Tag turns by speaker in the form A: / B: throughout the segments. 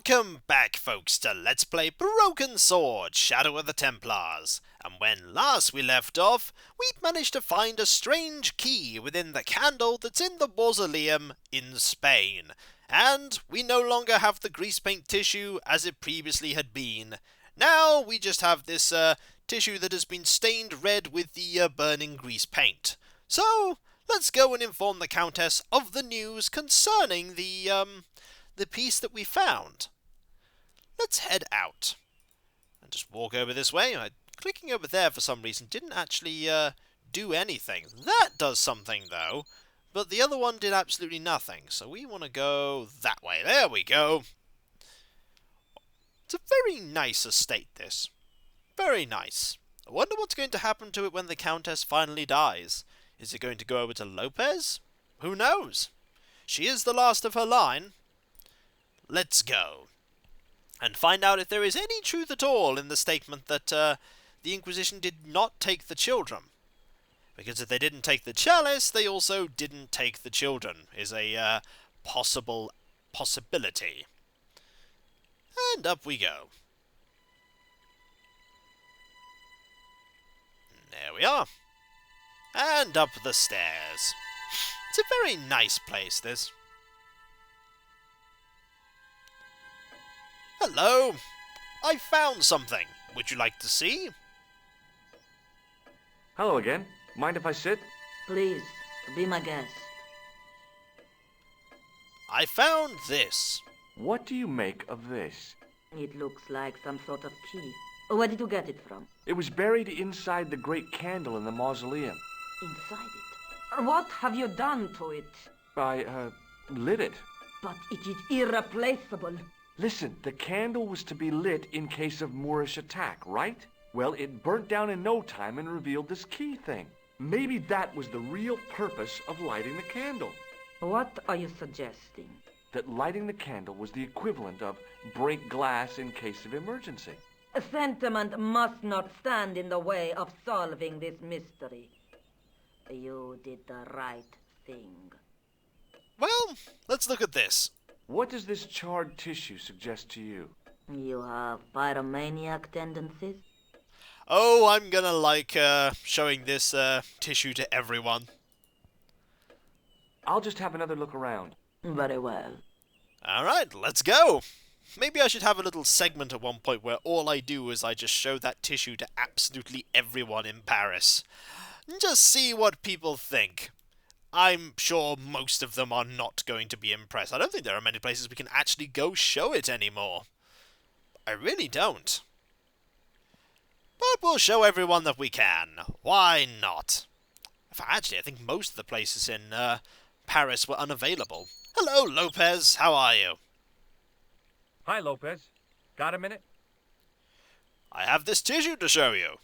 A: Welcome back, folks, to Let's Play Broken Sword, Shadow of the Templars. And when last we left off, we'd managed to find a strange key within the candle that's in the mausoleum in Spain. And we no longer have the grease paint tissue as it previously had been. Now we just have this tissue that has been stained red with the burning grease paint. So let's go and inform the Countess of the news concerning the piece that we found. Let's head out and just walk over this way. Clicking over there for some reason didn't actually do anything. That does something though, but the other one did absolutely nothing. So we want to go that way. There we go. It's a very nice estate, this. Very nice. I wonder what's going to happen to it when the Countess finally dies. Is it going to go over to Lopez? Who knows? She is the last of her line. Let's go and find out if there is any truth at all in the statement that the Inquisition did not take the children. Because if they didn't take the chalice, they also didn't take the children, is a possibility. And up we go. There we are. And up the stairs. It's a very nice place, this. Hello! I found something. Would you like to see?
B: Hello again. Mind if I sit?
C: Please, be my guest.
A: I found this.
B: What do you make of this?
C: It looks like some sort of key. Where did you get it from?
B: It was buried inside the great candle in the mausoleum.
C: Inside it? What have you done to it?
B: I, lit it.
C: But it is irreplaceable.
B: Listen, the candle was to be lit in case of Moorish attack, right? Well, it burnt down in no time and revealed this key thing. Maybe that was the real purpose of lighting the candle.
C: What are you suggesting?
B: That lighting the candle was the equivalent of break glass in case of emergency.
C: Sentiment must not stand in the way of solving this mystery. You did the right thing.
A: Well, let's look at this.
B: What does this charred tissue suggest to you?
C: You have pyromaniac tendencies?
A: Oh, I'm gonna like showing this tissue to everyone.
B: I'll just have another look around.
C: Very well.
A: Alright, let's go! Maybe I should have a little segment at one point where all I do is I just show that tissue to absolutely everyone in Paris. And just see what people think. I'm sure most of them are not going to be impressed. I don't think there are many places we can actually go show it anymore. I really don't. But we'll show everyone that we can. Why not? Actually, I think most of the places in Paris were unavailable. Hello, Lopez. How are you?
D: Hi, Lopez. Got a minute?
A: I have this tissue to show you.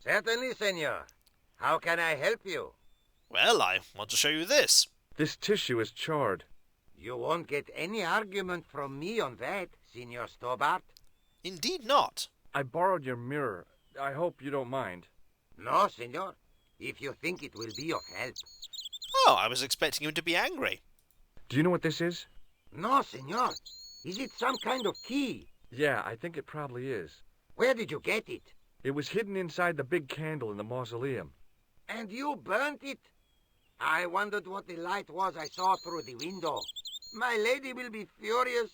E: Certainly, senor. How can I help you?
A: Well, I want to show you this.
B: This tissue is charred.
E: You won't get any argument from me on that, Senor Stobart.
A: Indeed not.
B: I borrowed your mirror. I hope you don't mind.
E: No, senor. If you think it will be of help.
A: Oh, I was expecting you to be angry.
B: Do you know what this is?
E: No, senor. Is it some kind of key?
B: Yeah, I think it probably is.
E: Where did you get it?
B: It was hidden inside the big candle in the mausoleum.
E: And you burnt it? I wondered what the light was I saw through the window. My lady will be furious.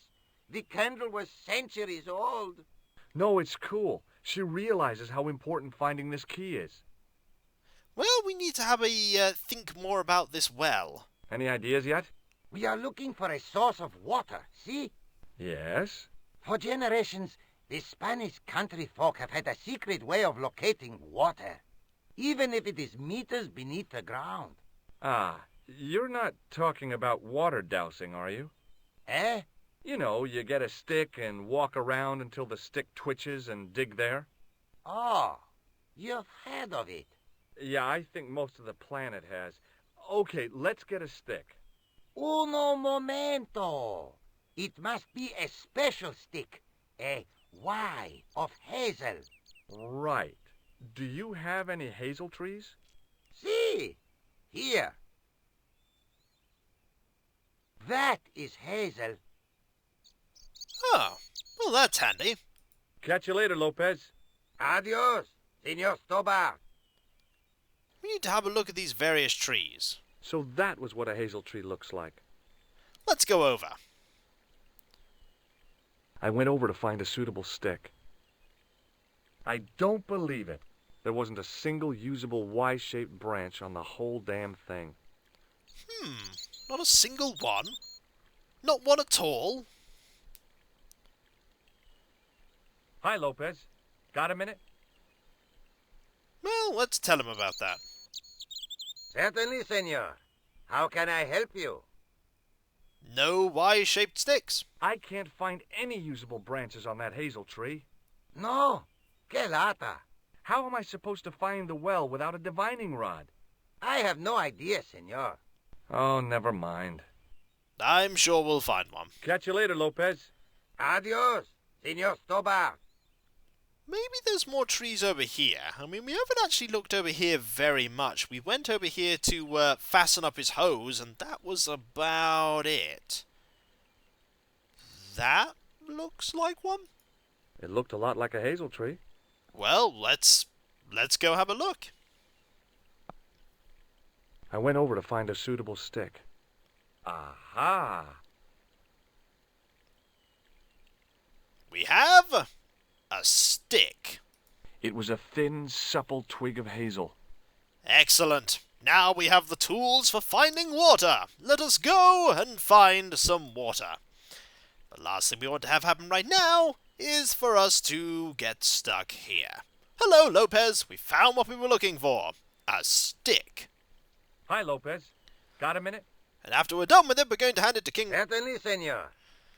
E: The candle was centuries old.
B: No, it's cool. She realizes how important finding this key is.
A: Well, we need to have a think more about this well.
B: Any ideas yet?
E: We are looking for a source of water, see?
B: Yes?
E: For generations, the Spanish country folk have had a secret way of locating water, even if it is meters beneath the ground.
B: Ah, you're not talking about water dousing, are you?
E: Eh?
B: You know, you get a stick and walk around until the stick twitches and dig there.
E: Oh, you've heard of it.
B: Yeah, I think most of the planet has. Okay, let's get a stick.
E: Uno momento. It must be a special stick, a Y of hazel.
B: Right. Do you have any hazel trees?
E: See, here. That is hazel.
A: Oh, well that's handy.
D: Catch you later, Lopez.
E: Adios, Senor Stobart.
A: We need to have a look at these various trees.
B: So that was what a hazel tree looks like.
A: Let's go over.
B: I went over to find a suitable stick. I don't believe it. There wasn't a single usable Y-shaped branch on the whole damn thing.
A: Not a single one? Not one at all?
D: Hi, Lopez. Got a minute?
A: Well, let's tell him about that.
E: Certainly, senor. How can I help you?
A: No Y-shaped sticks.
B: I can't find any usable branches on that hazel tree.
E: No. Que lata.
B: How am I supposed to find the well without a divining rod?
E: I have no idea, senor.
B: Oh, never mind.
A: I'm sure we'll find one.
D: Catch you later, Lopez.
E: Adios, Senor Stobart.
A: Maybe there's more trees over here. I mean, we haven't actually looked over here very much. We went over here to fasten up his hose, and that was about it. That looks like one.
B: It looked a lot like a hazel tree.
A: Well, let's go have a look.
B: I went over to find a suitable stick.
D: Aha!
A: We have a stick.
B: It was a thin, supple twig of hazel.
A: Excellent. Now we have the tools for finding water. Let us go and find some water. The last thing we want to have happen right now is for us to get stuck here. Hello, Lopez. We found what we were looking for. A stick.
D: Hi, Lopez. Got a minute?
A: And after we're done with it, we're going to hand it to King...
E: Certainly, senor.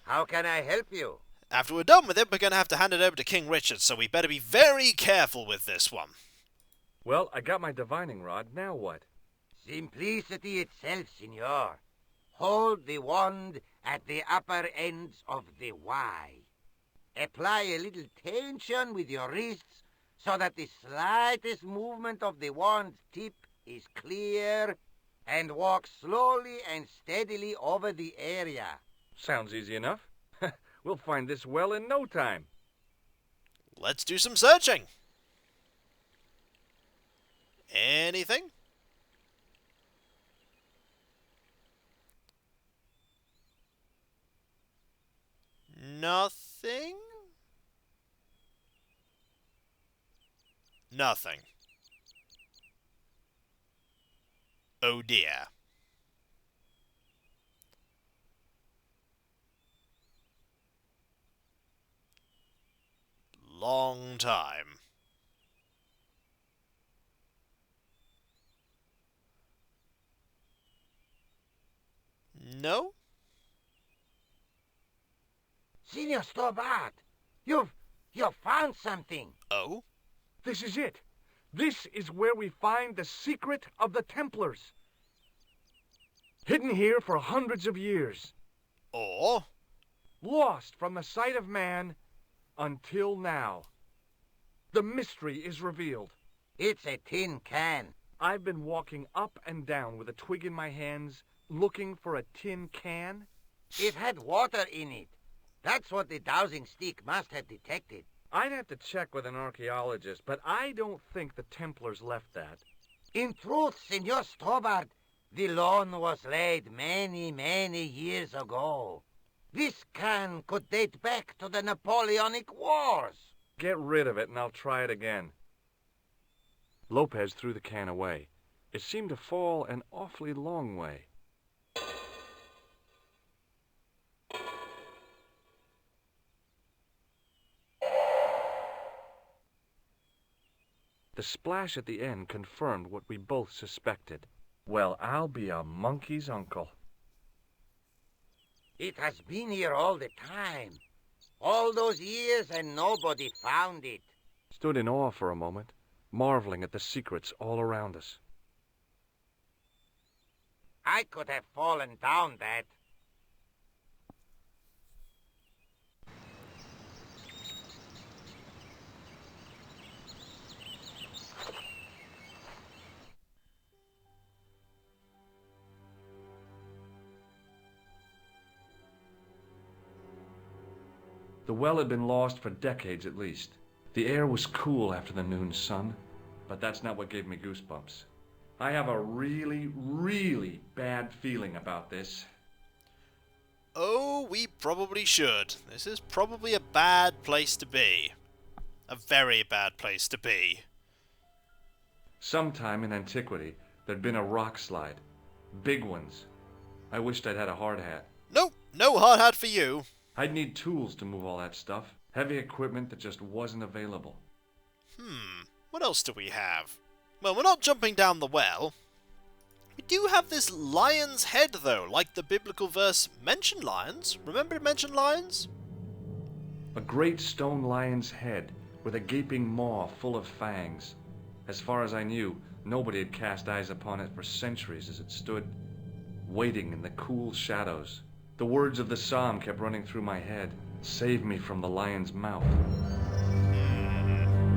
E: How can I help you?
A: After we're done with it, we're going to have to hand it over to King Richard, so we better be very careful with this one.
B: Well, I got my divining rod. Now what?
E: Simplicity itself, senor. Hold the wand at the upper ends of the Y. Apply a little tension with your wrists so that the slightest movement of the wand's tip is clear, and walk slowly and steadily over the area.
B: Sounds easy enough. We'll find this well in no time.
A: Let's do some searching. Anything? Nothing? Nothing. Oh dear. Long time. No?
E: Senor Stobart, you've found something.
A: Oh?
B: This is it. This is where we find the secret of the Templars. Hidden here for hundreds of years.
A: Or?
B: Lost from the sight of man until now. The mystery is revealed.
E: It's a tin can.
B: I've been walking up and down with a twig in my hands, looking for a tin can.
E: It had water in it. That's what the dowsing stick must have detected.
B: I'd have to check with an archaeologist, but I don't think the Templars left that.
E: In truth, Senor Stobart, the loan was laid many, many years ago. This can could date back to the Napoleonic Wars.
B: Get rid of it and I'll try it again. Lopez threw the can away. It seemed to fall an awfully long way. The splash at the end confirmed what we both suspected. Well, I'll be a monkey's uncle.
E: It has been here all the time. All those years and nobody found it.
B: Stood in awe for a moment, marveling at the secrets all around us.
E: I could have fallen down that.
B: The well had been lost for decades at least. The air was cool after the noon sun, but that's not what gave me goosebumps. I have a really, really bad feeling about this.
A: Oh, we probably should. This is probably a bad place to be. A very bad place to be.
B: Sometime in antiquity, there'd been a rock slide. Big ones. I wished I'd had a hard hat.
A: Nope, no hard hat for you.
B: I'd need tools to move all that stuff. Heavy equipment that just wasn't available.
A: What else do we have? Well, we're not jumping down the well. We do have this lion's head, though, like the biblical verse mentioned lions. Remember it mentioned lions?
B: A great stone lion's head with a gaping maw full of fangs. As far as I knew, nobody had cast eyes upon it for centuries as it stood, waiting in the cool shadows. The words of the psalm kept running through my head. Save me from the lion's mouth.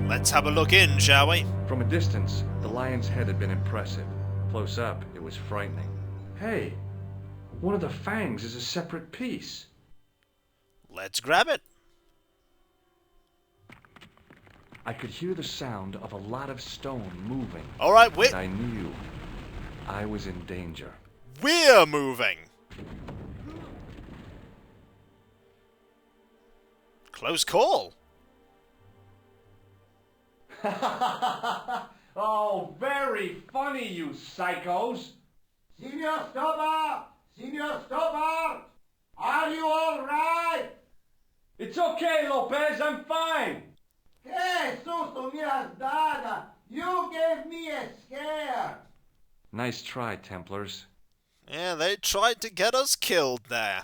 A: Let's have a look in, shall we?
B: From a distance, the lion's head had been impressive. Close up, it was frightening. Hey, one of the fangs is a separate piece.
A: Let's grab it.
B: I could hear the sound of a lot of stone moving.
A: All right,
B: And I knew I was in danger.
A: we're moving. Close call.
B: Oh, very funny, you psychos!
E: Signor Stopper! Signor Stopper! Are you all right?
B: It's okay, Lopez, I'm fine!
E: Que susto me has dado! You gave me a scare!
B: Nice try, Templars.
A: Yeah, they tried to get us killed there.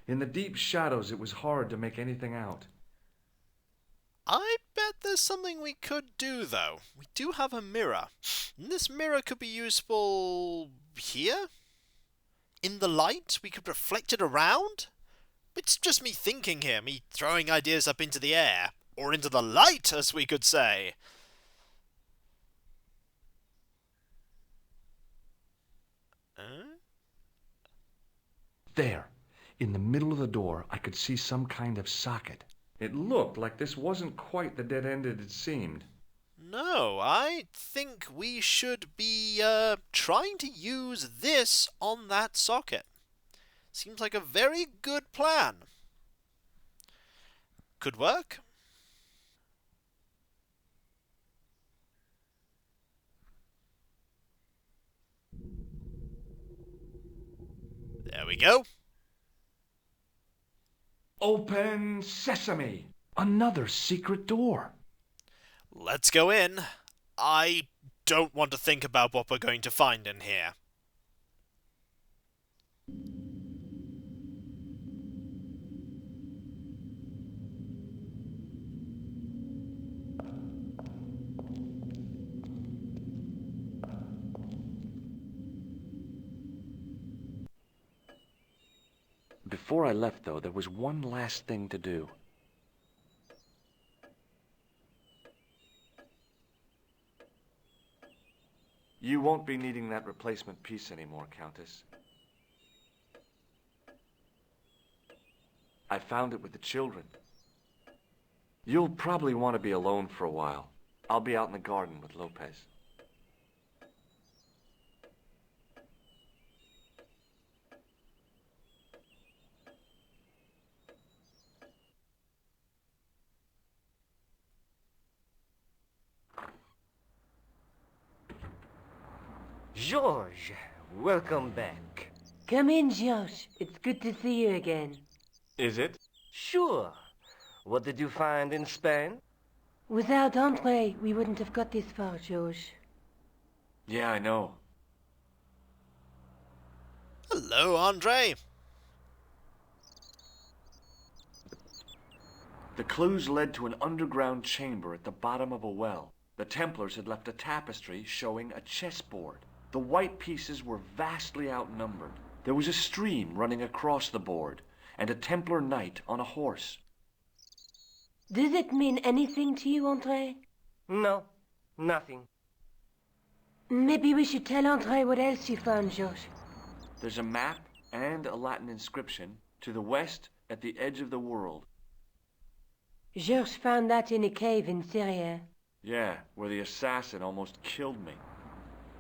B: In the deep shadows, it was hard to make anything out.
A: I bet there's something we could do, though. We do have a mirror. And this mirror could be useful here? In the light? We could reflect it around? It's just me thinking here, me throwing ideas up into the air. Or into the light, as we could say.
B: There, in the middle of the door, I could see some kind of socket. It looked like this wasn't quite the dead end it had seemed.
A: No, I think we should be trying to use this on that socket. Seems like a very good plan. Could work. There we go.
B: Open sesame! Another secret door.
A: Let's go in. I don't want to think about what we're going to find in here.
B: Before I left, though, there was one last thing to do. You won't be needing that replacement piece anymore, Countess. I found it with the children. You'll probably want to be alone for a while. I'll be out in the garden with Lopez.
F: George, welcome back.
C: Come in, Josh. It's good to see you again.
B: Is it?
F: Sure. What did you find in Spain?
C: Without Andre, we wouldn't have got this far, Josh.
B: Yeah, I know.
A: Hello, Andre.
B: The clues led to an underground chamber at the bottom of a well. The Templars had left a tapestry showing a chessboard. The white pieces were vastly outnumbered. There was a stream running across the board, and a Templar knight on a horse.
C: Does it mean anything to you, Andre?
F: No, nothing.
C: Maybe we should tell Andre what else you found, Josh.
B: There's a map and a Latin inscription, to the west at the edge of the world.
G: Georges found that in a cave in Syria.
B: Yeah, where the assassin almost killed me.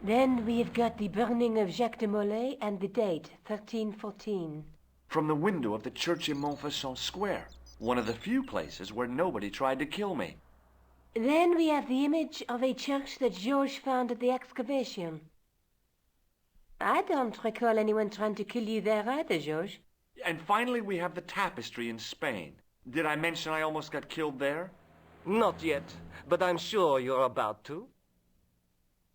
G: Then we've got the burning of Jacques de Molay and the date, 1314.
B: From the window of the church in Montfaucon Square, one of the few places where nobody tried to kill me.
G: Then we have the image of a church that Georges found at the excavation. I don't recall anyone trying to kill you there either, Georges.
B: And finally we have the tapestry in Spain. Did I mention I almost got killed there?
F: Not yet, but I'm sure you're about to.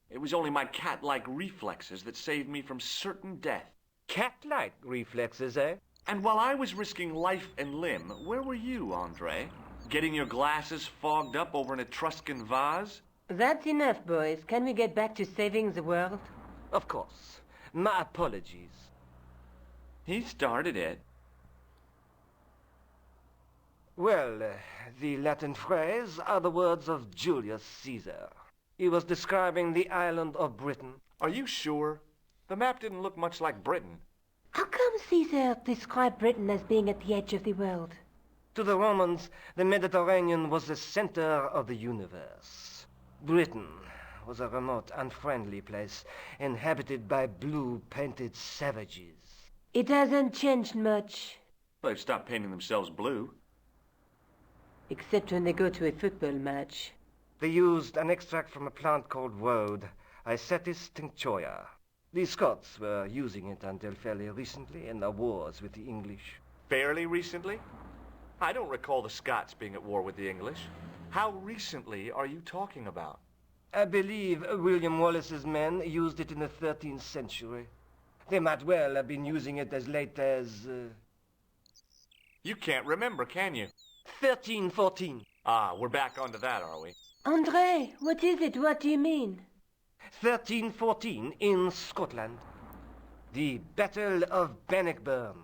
B: It was only my cat-like reflexes that saved me from certain death.
F: Cat-like reflexes, eh?
B: And while I was risking life and limb, where were you, Andre? Getting your glasses fogged up over an Etruscan vase?
G: That's enough, boys. Can we get back to saving the world?
F: Of course. My apologies.
B: He started it.
F: Well, the Latin phrase are the words of Julius Caesar. He was describing the island of Britain.
B: Are you sure? The map didn't look much like Britain.
G: How come Caesar described Britain as being at the edge of the world?
F: To the Romans, the Mediterranean was the center of the universe. Britain was a remote, unfriendly place inhabited by blue-painted savages.
G: It hasn't changed much,
B: They've stopped painting themselves blue.
G: except when they go to a football match.
F: They used an extract from a plant called woad, Isetis tinctoria. The Scots were using it until fairly recently in their wars with the English.
B: Fairly recently? I don't recall the Scots being at war with the English. How recently are you talking about?
F: I believe William Wallace's men used it in the 13th century. They might well have been using it as late as...
B: You can't remember, can you?
F: 1314.
B: Ah, we're back onto that, are we?
G: Andre, what is it? What do you mean?
F: 1314 in Scotland. The Battle of Bannockburn.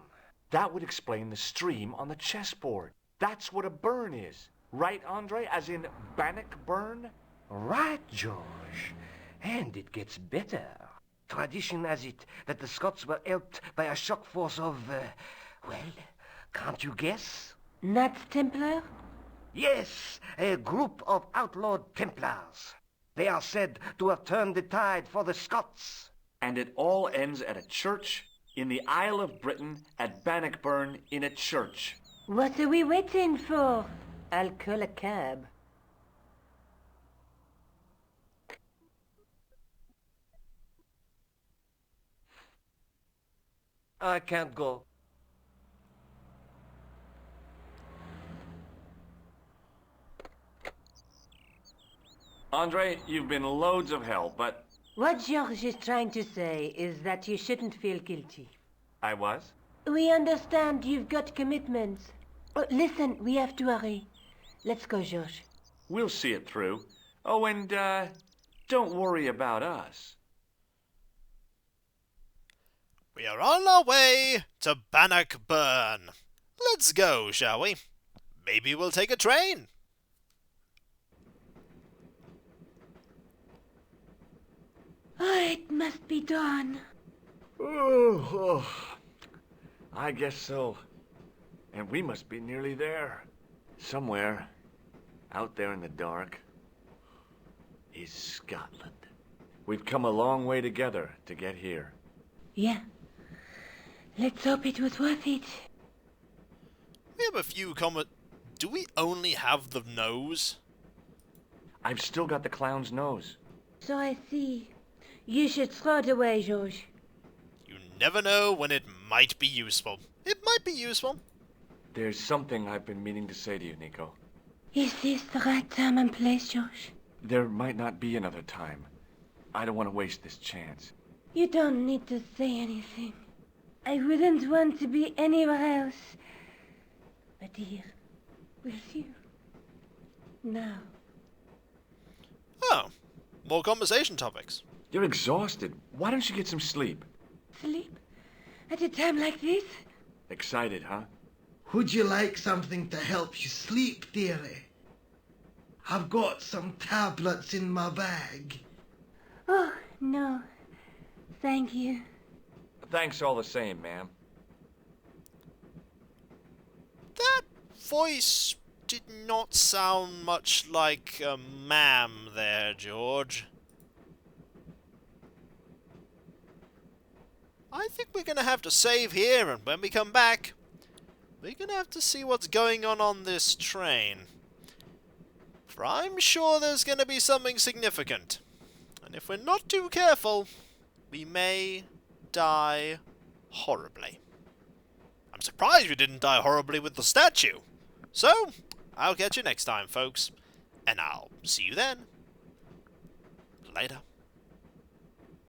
B: That would explain the stream on the chessboard. That's what a burn is. Right, Andre? As in Bannockburn?
F: Right, George. And it gets better. Tradition has it that the Scots were helped by a shock force of, well, can't you guess?
G: Knights Templar?
F: Yes, a group of outlawed Templars. They are said to have turned the tide for the Scots.
B: And it all ends at a church in the Isle of Britain at Bannockburn in a church.
G: What are we waiting for? I'll call a cab.
F: I can't go.
B: Andre, you've been loads of help, but
G: What George is trying to say is that you shouldn't feel guilty.
B: I was?
G: We understand you've got commitments. Oh, listen, we have to hurry. Let's go, George.
B: We'll see it through. Oh, and, don't worry about us.
A: We are on our way to Bannockburn. Let's go, shall we? Maybe we'll take a train.
G: Oh, it must be dawn.
B: Oh, I guess so. And we must be nearly there. Somewhere, out there in the dark, is Scotland. We've come a long way together to get here.
G: Yeah. Let's hope it was worth it.
A: We have a few Do we only have the nose?
B: I've still got the clown's nose.
G: So I see. You should throw it away, George.
A: You never know when it might be useful. It might be useful.
B: There's something I've been meaning to say to you, Nico.
G: Is this the right time and place, George?
B: There might not be another time. I don't want to waste this chance.
G: You don't need to say anything. I wouldn't want to be anywhere else. But here, with you. Now.
A: Oh, more conversation topics.
B: You're exhausted. Why don't you get some sleep?
G: Sleep? At a time like this?
B: Excited, huh?
H: Would you like something to help you sleep, dearie? I've got some tablets in my bag.
G: Oh, no. Thank you.
B: Thanks all the same, ma'am.
A: voice did not sound much like a ma'am there, George. I think we're going to have to save here, and when we come back, we're going to have to see what's going on this train. For I'm sure there's going to be something significant. And if we're not too careful, we may die horribly. I'm surprised we didn't die horribly with the statue. So, I'll catch you next time, folks. And I'll see you then. Later.